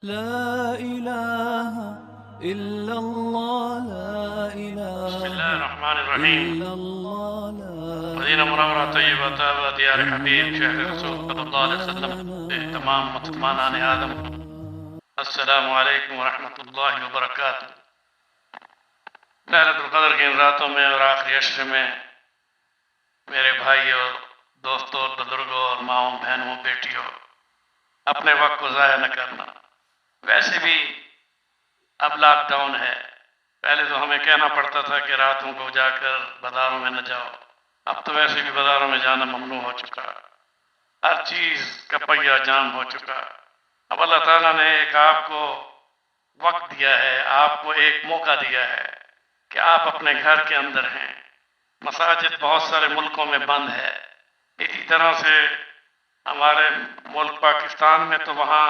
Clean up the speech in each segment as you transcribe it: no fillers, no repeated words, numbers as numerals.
لا إله إلا الله لا إله بسم الله الرحمن الرحيم. إلا الله لا مدینہ منورہ طیبہ طیبہ دیار حبیب شہر رسول صلی اللہ علیہ وسلم کے تمام مسلمانان آدم السلام علیکم ورحمۃ اللہ وبرکاتہ۔ لیلۃ القدر کی ان راتوں میں اور آخری عشر میں میرے بھائیوں، دوستوں اور بزرگوں اور ماؤں، بہنوں، بیٹیوں، اپنے وقت کو ضائع نہ کرنا۔ ویسے بھی اب لاک ڈاؤن ہے، پہلے تو ہمیں کہنا پڑتا تھا کہ راتوں کو جا کر بازاروں میں نہ جاؤ، اب تو ویسے بھی بازاروں میں جانا ممنوع ہو چکا، ہر چیز کا پہیہ جام ہو چکا۔ اب اللہ تعالیٰ نے ایک آپ کو وقت دیا ہے، آپ کو ایک موقع دیا ہے کہ آپ اپنے گھر کے اندر ہیں۔ مساجد بہت سارے ملکوں میں بند ہے، اسی طرح سے ہمارے ملک پاکستان میں تو وہاں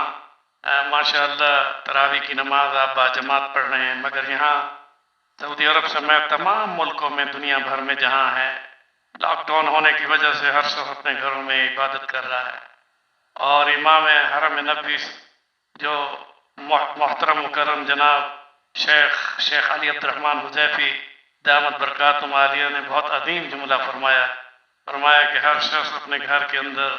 ماشاءاللہ تراویح کی نماز آپ باجماعت پڑھ رہے ہیں، مگر یہاں سعودی عرب سمیت تمام ملکوں میں، دنیا بھر میں جہاں ہے، لاک ڈاؤن ہونے کی وجہ سے ہر شخص اپنے گھروں میں عبادت کر رہا ہے۔ اور امام حرم نبوی جو محترم مکرم جناب شیخ علی عبدالرحمن حذیفی دامت برکاتہم عالیہ نے بہت عظیم جملہ فرمایا کہ ہر شخص اپنے گھر کے اندر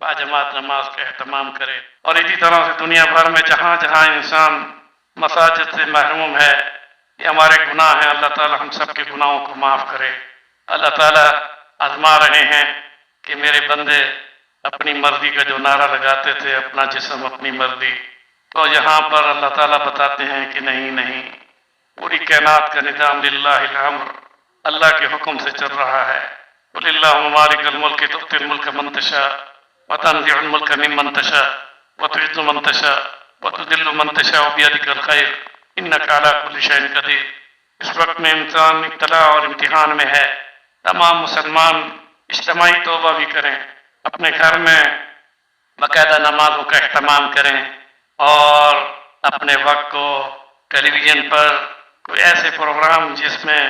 باجماعت نماز کا اہتمام کرے۔ اور اسی طرح سے دنیا بھر میں جہاں جہاں انسان مساجد سے محروم ہے، یہ ہمارے گناہ ہیں، اللہ تعالی ہم سب کے گناہوں کو معاف کرے۔ اللہ تعالی آزما رہے ہیں کہ میرے بندے اپنی مرضی کا جو نعرہ لگاتے تھے، اپنا جسم اپنی مرضی، تو یہاں پر اللہ تعالیٰ بتاتے ہیں کہ نہیں، پوری کائنات کا نظام للہ الامر، اللہ کے حکم سے چل رہا ہے۔ قل اللہم مالک الملک تؤتی الملک من تشاء وتنزع الملک ممن تشاء وتعز من تشاء وتذل من تشاء بیدک الخیر انک علی کل شیء قدیر۔ اس وقت میں انسان ابتلا اور امتحان میں ہے، تمام مسلمان اجتماعی توبہ بھی کریں، اپنے گھر میں باقاعدہ نمازوں کا اہتمام کریں، اور اپنے وقت کو ٹیلی ویژن پر کوئی ایسے پروگرام جس میں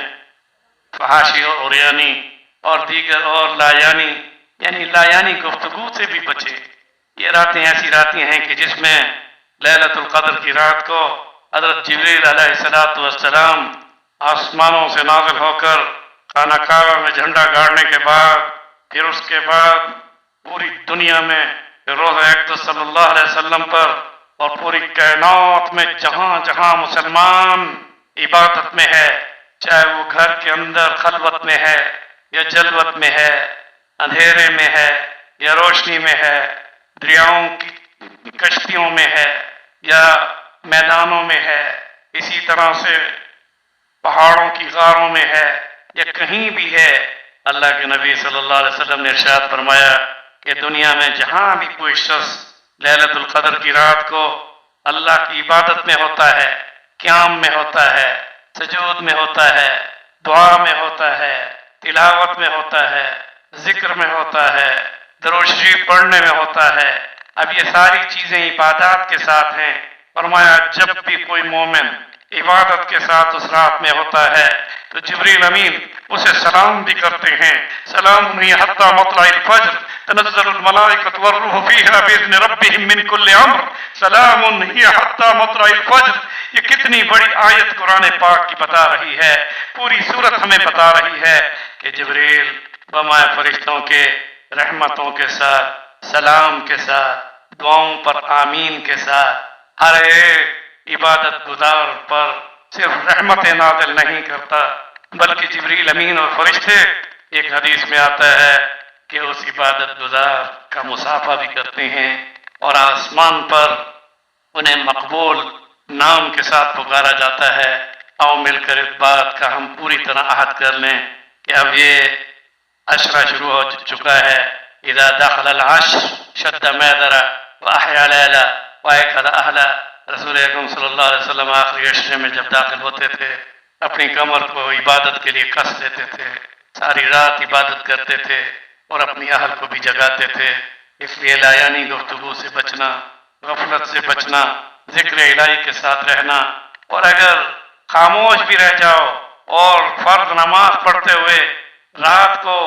فحاشی اور یعنی اور دیگر اور لایانی گفتگو سے بھی بچے۔ یہ راتیں ایسی راتیں ہیں کہ جس میں لیلۃ القدر کی رات کو حضرت جبریل علیہ السلام آسمانوں سے نازل ہو کر خانہ کعبہ میں جھنڈا گاڑنے کے بعد، پھر اس کے بعد پوری دنیا میں روزہ اقدس صلی اللہ علیہ وسلم پر اور پوری کائنات میں جہاں جہاں مسلمان عبادت میں ہے، چاہے وہ گھر کے اندر خلوت میں ہے یا جلوت میں ہے، اندھیرے میں ہے یا روشنی میں ہے، دریاؤں کی کشتیوں میں ہے یا میدانوں میں ہے، اسی طرح سے پہاڑوں کی غاروں میں ہے یا کہیں بھی ہے، اللہ کے نبی صلی اللہ علیہ وسلم نے ارشاد فرمایا کہ دنیا میں جہاں بھی کوئی شخص لیلۃ القدر کی رات کو اللہ کی عبادت میں ہوتا ہے، قیام میں ہوتا ہے، سجود میں ہوتا ہے، دعا میں ہوتا ہے، تلاوت میں ہوتا ہے، ذکر میں ہوتا ہے، درود شریف پڑھنے میں ہوتا ہے، اب یہ ساری چیزیں عبادات کے ساتھ ہیں۔ فرمایا جب بھی کوئی مومن عبادت کے ساتھ اس رات میں ہوتا ہے تو جبریل امین اسے سلام بھی کرتے ہیں، سلام ہی حتی مطلع الفجر تنزل الملائکۃ والروح فیہا باذن ربہم من کل امر سلام ہی حتی مطلع الفجر۔ یہ کتنی بڑی آیت قرآن پاک کی بتا رہی ہے، پوری صورت ہمیں بتا رہی ہے کہ جبریل بمائے فرشتوں کے رحمتوں کے ساتھ، سلام کے ساتھ، دعاؤں پر آمین کے ساتھ ہر ایک عبادت گزار پر صرف رحمت نازل نہیں کرتا، بلکہ جبریل امین اور فرشتے، ایک حدیث میں آتا ہے کہ اس عبادت گزار کا مصافحہ بھی کرتے ہیں، اور آسمان پر انہیں مقبول نام کے ساتھ پکارا جاتا ہے۔ آؤ مل کر اس بات کا ہم پوری طرح عہد کر لیں کہ اب یہ عشرہ شروع ہو چکا ہے۔ اذا دخل العشر شد میدرہ واحیا لیلہ وایقظ اہلہ۔ رسول اکرم صلی اللہ علیہ وسلم آخری عشرے میں جب داخل ہوتے تھے، اپنی کمر کو عبادت کے لیے کس دیتے تھے، ساری رات عبادت کرتے تھے اور اپنی اہل کو بھی جگاتے تھے۔ اس لیے لایانی گفتگو سے بچنا، غفلت سے بچنا، ذکر الہی کے ساتھ رہنا، اور اگر خاموش بھی رہ جاؤ اور فرض نماز پڑھتے ہوئے رات کو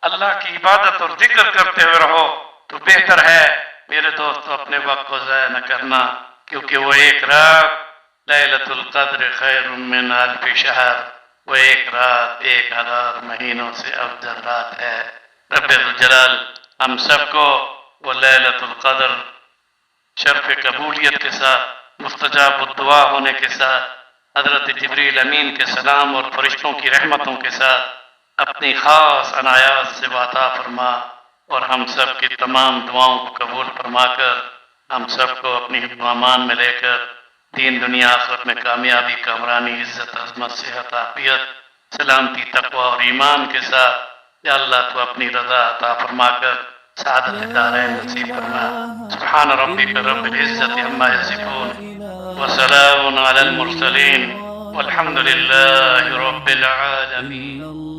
اللہ کی عبادت اور ذکر کرتے ہوئے رہو تو بہتر ہے۔ میرے دوستو، اپنے وقت کو ضائع نہ کرنا، کیونکہ وہ ایک رات لیلۃ القدر خیر من الف شہر، وہ ایک رات 1000 مہینوں سے افضل رات ہے۔ رب الجلال ہم سب کو وہ لیلۃ القدر شرف قبولیت کے ساتھ، مستجاب الدعا ہونے کے ساتھ، حضرت جبریل امین کے سلام اور فرشتوں کی رحمتوں کے ساتھ اپنی خاص عنایات سے عطا فرما، اور ہم سب کی تمام دعاؤں کو قبول فرما کر ہم سب کو اپنی امان میں لے کر دین دنیا آخرت میں کامیابی، کامرانی، عزت، عظمت، صحت، عافیت، سلامتی، تقوی اور ایمان کے ساتھ یا اللہ تو اپنی رضا عطا فرما کر سعادت دارین نصیب فرما۔ سبحان ربک رب العزت عما یصفون وسلام علی المرسلین والحمد للہ رب العالمین۔